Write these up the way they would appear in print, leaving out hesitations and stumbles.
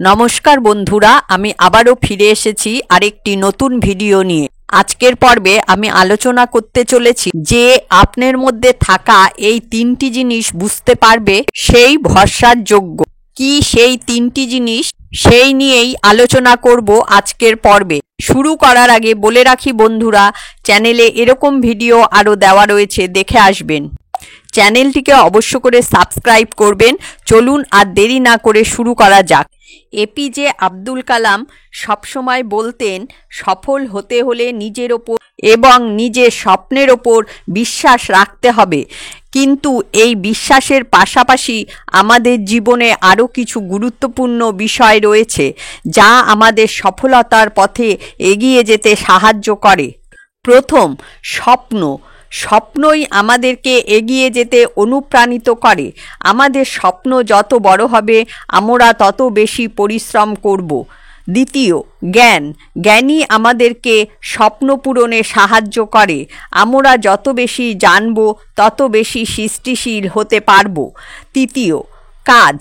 নমস্কার বন্ধুরা, আমি আবারও ফিরে এসেছি আরেকটি নতুন ভিডিও নিয়ে। আজকের পর্বে আমি আলোচনা করতে চলেছি যে আপনার মধ্যে থাকা এই তিনটি জিনিস বুঝতে পারবে সেই ভরসার যোগ্য। কি সেই তিনটি জিনিস, সেই নিয়েই আলোচনা করব আজকের পর্বে। শুরু করার আগে বলে রাখি বন্ধুরা, চ্যানেলে এরকম ভিডিও আরও দেওয়া রয়েছে, দেখে আসবেন। চ্যানেলটিকে অবশ্য করে সাবস্ক্রাইব করবেন। চলুন আর দেরি না করে শুরু করা যাক। এপিজে আব্দুল কালাম সবসময় বলতেন, সফল হতে হলে নিজের ওপর এবং নিজের স্বপ্নের ওপর বিশ্বাস রাখতে হবে। কিন্তু এই বিশ্বাসের পাশাপাশি আমাদের জীবনে আরও কিছু গুরুত্বপূর্ণ বিষয় রয়েছে যা আমাদের সফলতার পথে এগিয়ে যেতে সাহায্য করে। প্রথম, স্বপ্নই আমাদেরকে এগিয়ে যেতে অনুপ্রাণিত করে। আমাদের স্বপ্ন যত বড় হবে আমরা তত বেশি পরিশ্রম করব। দ্বিতীয়, জ্ঞানই আমাদেরকে স্বপ্ন পূরণে সাহায্য করে। আমরা যত বেশি জানব তত বেশি সৃষ্টিশীল হতে পারব। তৃতীয়, কাজ।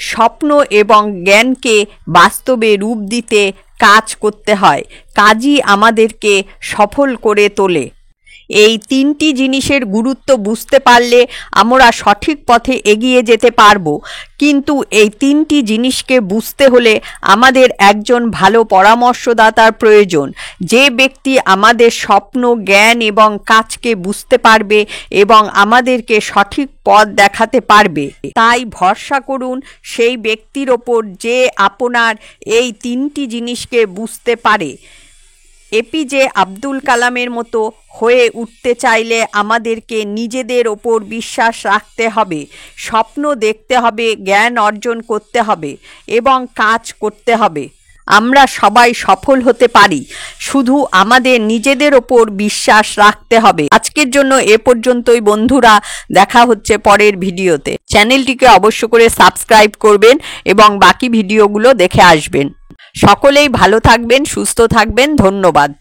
স্বপ্ন এবং জ্ঞানকে বাস্তবে রূপ দিতে কাজ করতে হয়। কাজই আমাদেরকে সফল করে তোলে। এই তিনটি জিনিসের গুরুত্ব বুঝতে পারলে আমরা সঠিক পথে এগিয়ে যেতে পারব। কিন্তু এই তিনটি জিনিসকে বুঝতে হলে আমাদের একজন ভালো পরামর্শদাতার প্রয়োজন, যে ব্যক্তি আমাদের স্বপ্ন, জ্ঞান এবং কাজকে বুঝতে পারবে এবং আমাদেরকে সঠিক পথ দেখাতে পারবে। তাই ভরসা করুন সেই ব্যক্তির ওপর যে আপনার এই তিনটি জিনিসকে বুঝতে পারে। এপিজে আব্দুল কালামের মতো হয়ে উঠতে চাইলে আমাদেরকে নিজেদের ওপর বিশ্বাস রাখতে হবে, স্বপ্ন দেখতে হবে, জ্ঞান অর্জন করতে হবে এবং কাজ করতে হবে। আমরা সবাই সফল হতে পারি, শুধু আমাদের নিজেদের ওপর বিশ্বাস রাখতে হবে। আজকের জন্য এ পর্যন্তই বন্ধুরা, দেখা হচ্ছে পরের ভিডিওতে। চ্যানেলটিকে অবশ্য করে সাবস্ক্রাইব করবেন এবং বাকি ভিডিওগুলো দেখে আসবেন। সকলেই ভালো থাকবেন, সুস্থ থাকবেন। ধন্যবাদ।